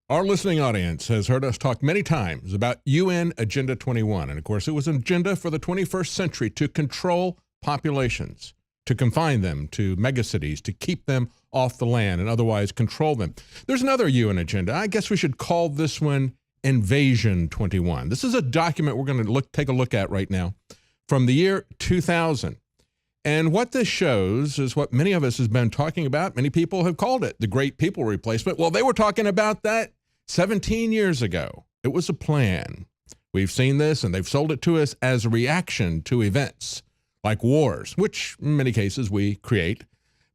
Our listening audience has heard us talk many times about UN Agenda 21. And of course, it was an agenda for the 21st century to control populations, to confine them to megacities, to keep them off the land and otherwise control them. There's another UN agenda. I guess we should call this one Invasion 21. This is a document we're going to take a look at right now from the year 2000. And what this shows is what many of us have been talking about. Many people have called it the Great People Replacement. Well, they were talking about that 17 years ago. It was a plan. We've seen this, and they've sold it to us as a reaction to events like wars, which in many cases we create.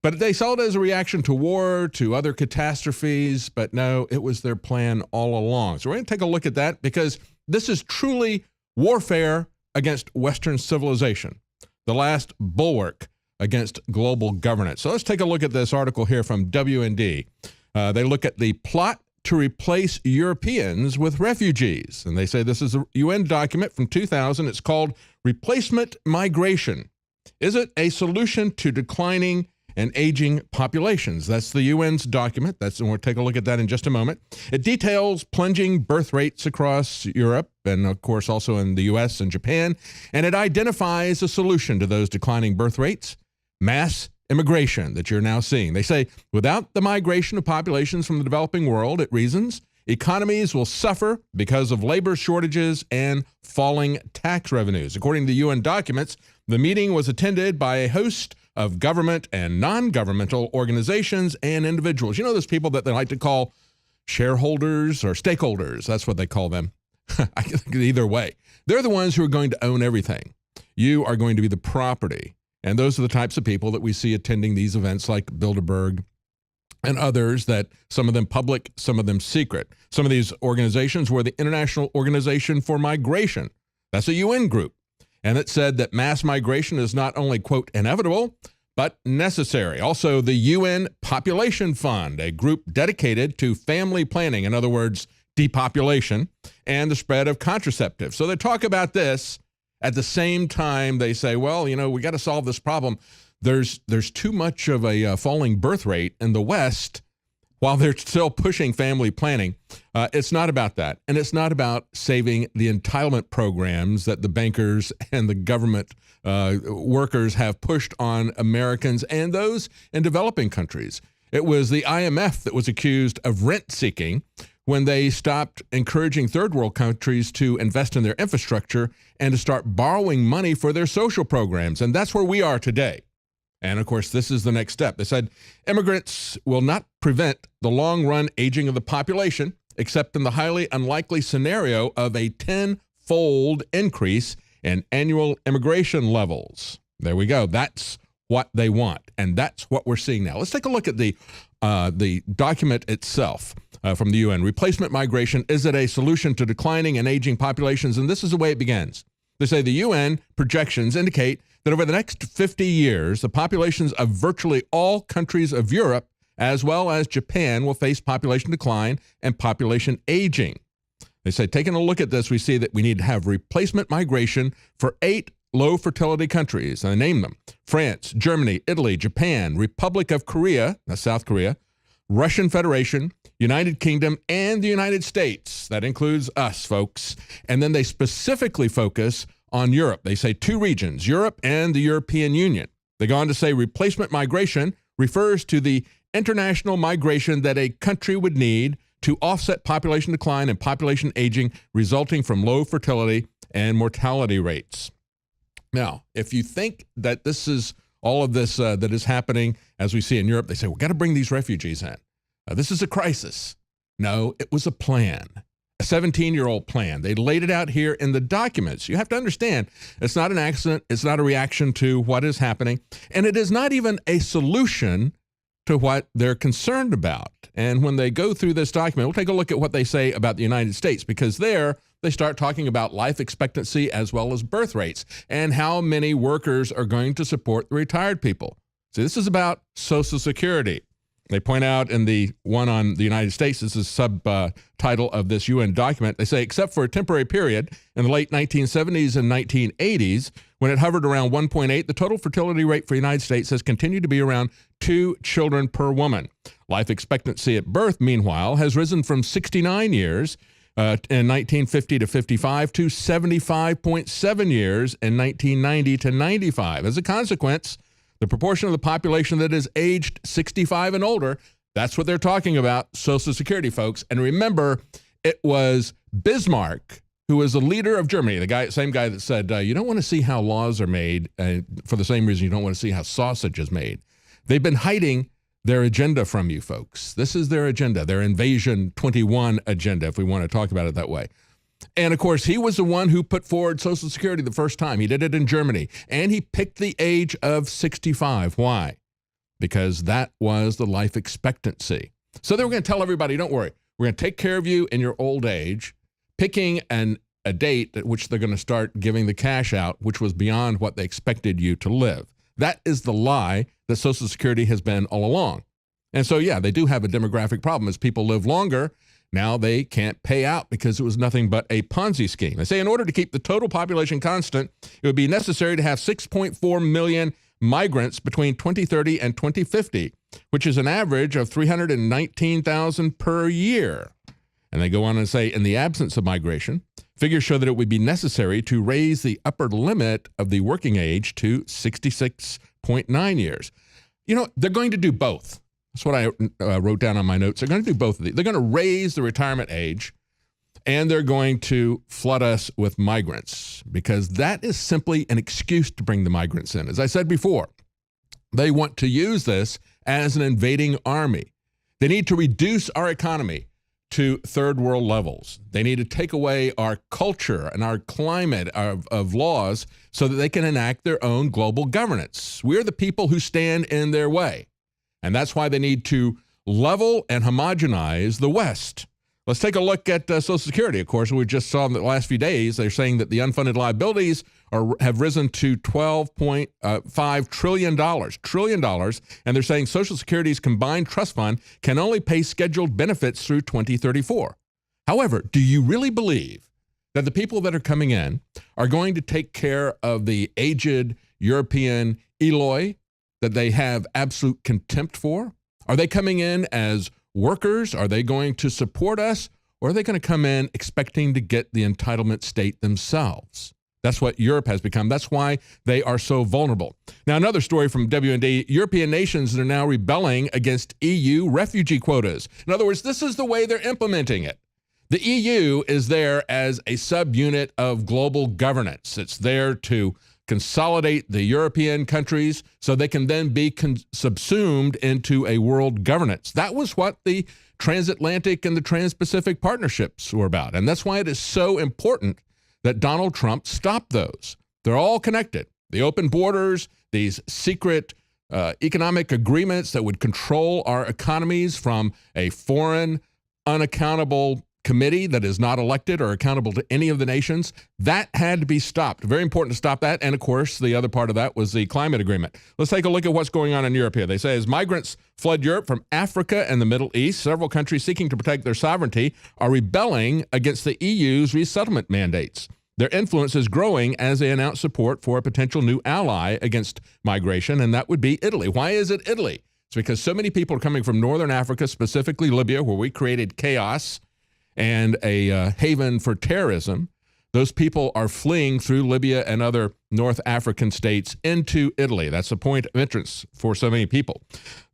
But they sold it as a reaction to war, to other catastrophes. But no, it was their plan all along. So we're going to take a look at that because this is truly warfare against Western civilization, the last bulwark against global governance. So let's take a look at this article here from WND. They look at the plot to replace Europeans with refugees. And they say this is a UN document from 2000. It's called Replacement Migration. Is it a solution to declining and aging populations? That's the UN's document. And we'll take a look at that in just a moment. It details plunging birth rates across Europe and, of course, also in the US and Japan. And it identifies a solution to those declining birth rates: mass immigration that you're now seeing. They say without the migration of populations from the developing world, it reasons, economies will suffer because of labor shortages and falling tax revenues. According to the UN documents, the meeting was attended by a host of government and non-governmental organizations and individuals. You know, those people that they like to call shareholders or stakeholders. That's what they call them. I think either way. They're the ones who are going to own everything. You are going to be the property. And those are the types of people that we see attending these events like Bilderberg and others, that some of them public, some of them secret. Some of these organizations were the International Organization for Migration. That's a UN group. And it said that mass migration is not only, quote, inevitable, but necessary. Also, the UN Population Fund, a group dedicated to family planning, in other words, depopulation, and the spread of contraceptives. So they talk about this. At the same time, they say, well, you know, we got to solve this problem. There's too much of a falling birth rate in the West while they're still pushing family planning. It's not about that. And it's not about saving the entitlement programs that the bankers and the government workers have pushed on Americans and those in developing countries. It was the IMF that was accused of rent seeking when they stopped encouraging third world countries to invest in their infrastructure and to start borrowing money for their social programs. And that's where we are today. And of course, this is the next step. They said immigrants will not prevent the long-run aging of the population, except in the highly unlikely scenario of a 10-fold increase in annual immigration levels. There we go. That's what they want. And that's what we're seeing now. Let's take a look at the document itself from the UN. Replacement migration, is it a solution to declining and aging populations? And this is the way it begins. They say the UN projections indicate that over the next 50 years, the populations of virtually all countries of Europe, as well as Japan, will face population decline and population aging. They say, taking a look at this, we see that we need to have replacement migration for 8 low fertility countries. And I name them: France, Germany, Italy, Japan, Republic of Korea, that's South Korea, Russian Federation, United Kingdom, and the United States. That includes us, folks. And then they specifically focus on Europe. They say 2 regions, Europe and the European Union. They go on to say replacement migration refers to the international migration that a country would need to offset population decline and population aging resulting from low fertility and mortality rates. Now, if you think that this is all of this that is happening as we see in Europe, they say, we've got to bring these refugees in. This is a crisis. No, it was a plan, a 17-year-old plan. They laid it out here in the documents. You have to understand, it's not an accident. It's not a reaction to what is happening. And it is not even a solution to what they're concerned about. And when they go through this document, we'll take a look at what they say about the United States, because there they start talking about life expectancy as well as birth rates and how many workers are going to support the retired people. So this is about Social Security. They point out in the one on the United States, this is subtitle of this UN document, they say, except for a temporary period in the late 1970s and 1980s, when it hovered around 1.8, the total fertility rate for the United States has continued to be around 2 children per woman. Life expectancy at birth, meanwhile, has risen from 69 years in 1950 to 55 to 75.7 years in 1990 to 95. As a consequence, the proportion of the population that is aged 65 and older, that's what they're talking about, Social Security, folks. And remember, it was Bismarck who was the leader of Germany, same guy that said, you don't want to see how laws are made for the same reason you don't want to see how sausage is made. They've been hiding their agenda from you, folks. This is their agenda, their Invasion 21 agenda, if we want to talk about it that way. And, of course, he was the one who put forward Social Security the first time. He did it in Germany, and he picked the age of 65. Why? Because that was the life expectancy. So they were going to tell everybody, don't worry, we're going to take care of you in your old age, picking a date at which they're going to start giving the cash out, which was beyond what they expected you to live. That is the lie that Social Security has been all along. And so, yeah, they do have a demographic problem. As people live longer, now they can't pay out because it was nothing but a Ponzi scheme. They say in order to keep the total population constant, it would be necessary to have 6.4 million migrants between 2030 and 2050, which is an average of 319,000 per year. And they go on and say, in the absence of migration, figures show that it would be necessary to raise the upper limit of the working age to 66.9 years. You know, they're going to do both. That's what I wrote down on my notes. They're going to do both of these. They're going to raise the retirement age, and they're going to flood us with migrants, because that is simply an excuse to bring the migrants in. As I said before, they want to use this as an invading army. They need to reduce our economy to third world levels. They need to take away our culture and our climate of laws so that they can enact their own global governance. We're the people who stand in their way. And that's why they need to level and homogenize the West. Let's take a look at Social Security. Of course, we just saw in the last few days, they're saying that the unfunded liabilities have risen to $12.5 trillion, and they're saying Social Security's combined trust fund can only pay scheduled benefits through 2034. However, do you really believe that the people that are coming in are going to take care of the aged European Eloi that they have absolute contempt for? Are they coming in as workers? Are they going to support us? Or are they going to come in expecting to get the entitlement state themselves? That's what Europe has become. That's why they are so vulnerable. Now, another story from WND, European nations are now rebelling against EU refugee quotas. In other words, this is the way they're implementing it. The EU is there as a subunit of global governance. It's there to consolidate the European countries so they can then be subsumed into a world governance. That was what the transatlantic and the trans-Pacific partnerships were about. And that's why it is so important that Donald Trump stop those. They're all connected. The open borders, these secret economic agreements that would control our economies from a foreign, unaccountable committee that is not elected or accountable to any of the nations, that had to be stopped. Very important to stop that. And of course, the other part of that was the climate agreement. Let's take a look at what's going on in Europe here. They say as migrants flood Europe from Africa and the Middle East, several countries seeking to protect their sovereignty are rebelling against the EU's resettlement mandates. Their influence is growing as they announce support for a potential new ally against migration, and that would be Italy. Why is it Italy? It's because so many people are coming from northern Africa, specifically Libya, where we created chaos and a haven for terrorism. Those people are fleeing through Libya and other North African states into Italy. That's the point of entrance for so many people.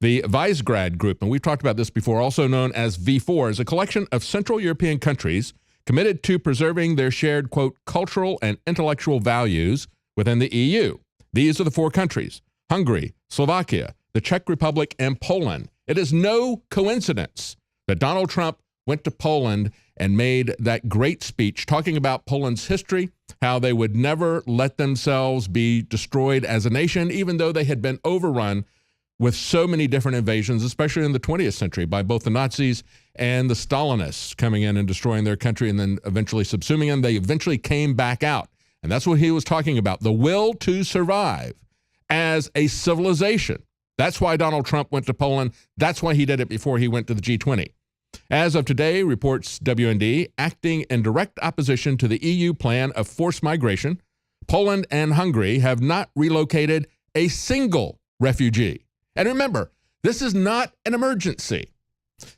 The Visegrad Group, and we've talked about this before, also known as V4, is a collection of Central European countries committed to preserving their shared, quote, cultural and intellectual values within the EU. These are the four countries: Hungary, Slovakia, the Czech Republic, and Poland. It is no coincidence that Donald Trump went to Poland and made that great speech talking about Poland's history, how they would never let themselves be destroyed as a nation, even though they had been overrun with so many different invasions, especially in the 20th century, by both the Nazis and the Stalinists coming in and destroying their country and then eventually subsuming them. They eventually came back out. And that's what he was talking about, the will to survive as a civilization. That's why Donald Trump went to Poland. That's why he did it before he went to the G20. As of today, reports WND, acting in direct opposition to the EU plan of forced migration, Poland and Hungary have not relocated a single refugee. And remember, this is not an emergency.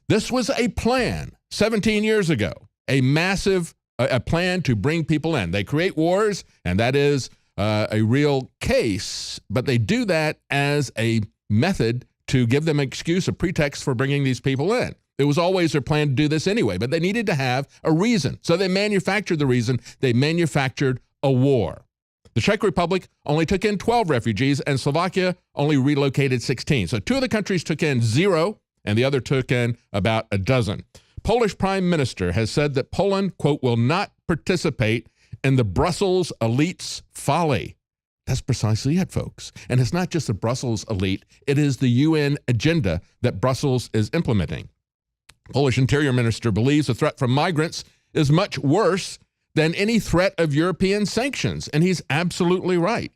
This was a plan 17 years ago, a massive a plan to bring people in. They create wars, and that is a real case, but they do that as a method to give them an excuse, a pretext for bringing these people in. It was always their plan to do this anyway, but they needed to have a reason. So they manufactured the reason. They manufactured a war. The Czech Republic only took in 12 refugees, and Slovakia only relocated 16. So two of the countries took in 0, and the other took in about a dozen. Polish Prime Minister has said that Poland, quote, will not participate in the Brussels elite's folly. That's precisely it, folks. And it's not just the Brussels elite. It is the UN agenda that Brussels is implementing. Polish Interior Minister believes the threat from migrants is much worse than any threat of European sanctions. And he's absolutely right.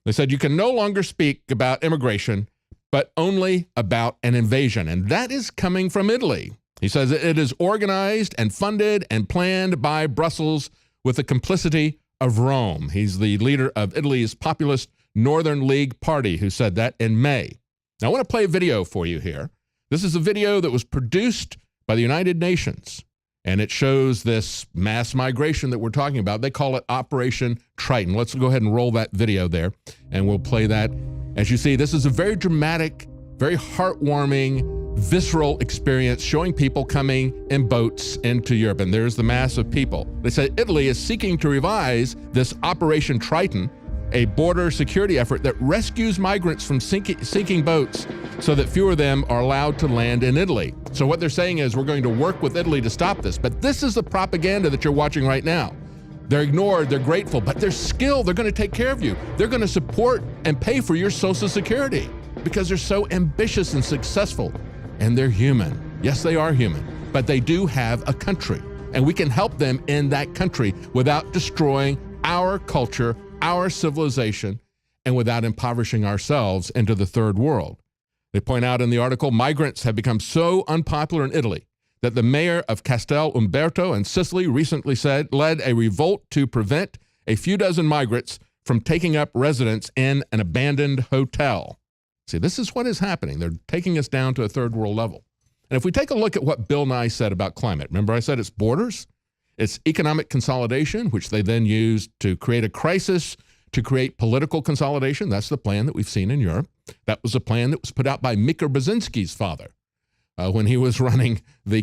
They said you can no longer speak about immigration, but only about an invasion. And that is coming from Italy. He says it is organized and funded and planned by Brussels with the complicity of Rome. He's the leader of Italy's populist Northern League Party who said that in May. Now, I want to play a video for you here. This is a video that was produced by the United Nations, and it shows this mass migration that we're talking about. They call it Operation Triton. Let's go ahead and roll that video there, and we'll play that. As you see, this is a very dramatic, very heartwarming, visceral experience showing people coming in boats into Europe. And there's the mass of people. They say Italy is seeking to revise this Operation Triton, a border security effort that rescues migrants from sinking boats so that fewer of them are allowed to land in Italy. So what they're saying is we're going to work with Italy to stop this. But this is the propaganda that you're watching right now. They're ignored, they're grateful, but they're skilled. They're going to take care of you. They're going to support and pay for your Social Security because they're so ambitious and successful. And they're human. Yes, they are human, but they do have a country, and we can help them in that country without destroying our culture, our civilization, and without impoverishing ourselves into the third world. They point out in the article, migrants have become so unpopular in Italy that the mayor of Castel Umberto in Sicily recently led a revolt to prevent a few dozen migrants from taking up residence in an abandoned hotel. See, this is what is happening. They're taking us down to a third world level. And if we take a look at what Bill Nye said about climate, remember I said it's borders, it's economic consolidation, which they then used to create a crisis, to create political consolidation. That's the plan that we've seen in Europe. That was a plan that was put out by Mikhail Brzezinski's father when he was running the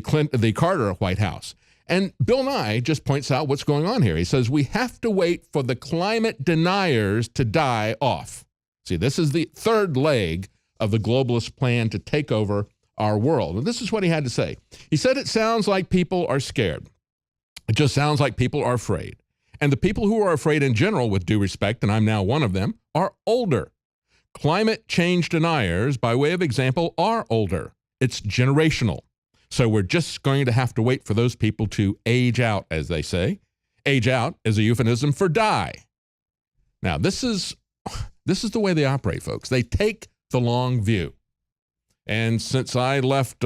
Carter White House. And Bill Nye just points out what's going on here. He says, we have to wait for the climate deniers to die off. See, this is the third leg of the globalist plan to take over our world. And this is what he had to say. He said, it sounds like people are scared. It just sounds like people are afraid. And the people who are afraid in general, with due respect, and I'm now one of them, are older. Climate change deniers, by way of example, are older. It's generational. So we're just going to have to wait for those people to age out, as they say. Age out is a euphemism for die. Now, this is the way they operate, folks. They take the long view. And since I left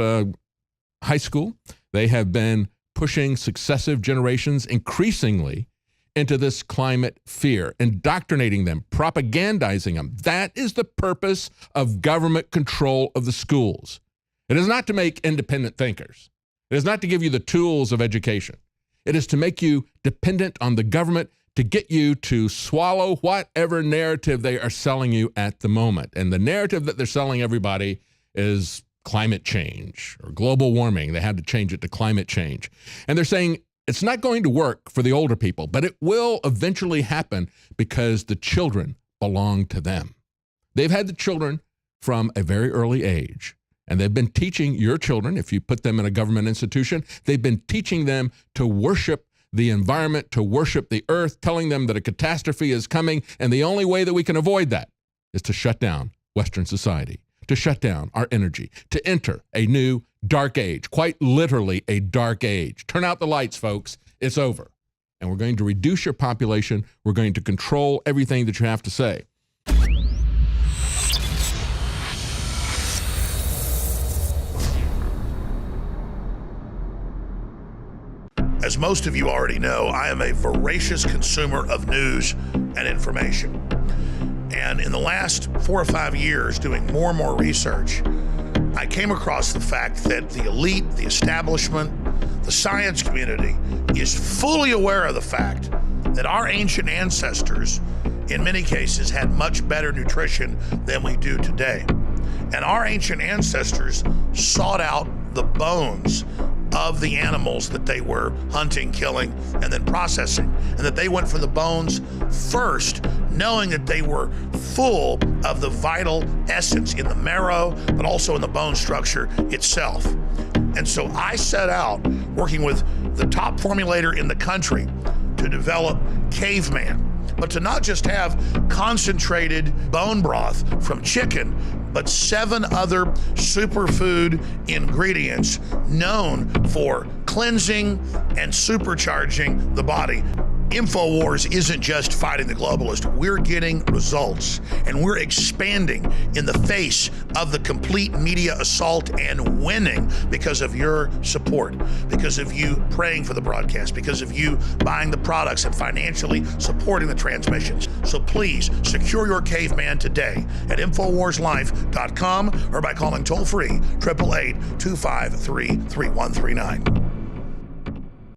high school, they have been pushing successive generations increasingly into this climate fear, indoctrinating them, propagandizing them. That is the purpose of government control of the schools. It is not to make independent thinkers. It is not to give you the tools of education. It is to make you dependent on the government, to get you to swallow whatever narrative they are selling you at the moment. And the narrative that they're selling everybody is climate change or global warming. They had to change it to climate change. And they're saying it's not going to work for the older people, but it will eventually happen because the children belong to them. They've had the children from a very early age. And they've been teaching your children, if you put them in a government institution, they've been teaching them to worship the environment, to worship the earth, telling them that a catastrophe is coming. And the only way that we can avoid that is to shut down Western society, to shut down our energy, to enter a new dark age, quite literally a dark age. Turn out the lights, folks. It's over. And we're going to reduce your population. We're going to control everything that you have to say. As most of you already know, I am a voracious consumer of news and information. And in the last 4 or 5 years, doing more and more research, I came across the fact that the elite, the establishment, the science community is fully aware of the fact that our ancient ancestors, in many cases, had much better nutrition than we do today. And our ancient ancestors sought out the bones of the animals that they were hunting, killing, and then processing, and that they went for the bones first, knowing that they were full of the vital essence in the marrow, but also in the bone structure itself. And so I set out, working with the top formulator in the country, to develop Caveman, but to not just have concentrated bone broth from chicken, but 7 other superfood ingredients known for cleansing and supercharging the body. InfoWars isn't just fighting the globalist. We're getting results, and we're expanding in the face of the complete media assault and winning because of your support, because of you praying for the broadcast, because of you buying the products and financially supporting the transmissions. So please secure your Caveman today at InfoWarsLife.com or by calling toll-free 888-253-3139.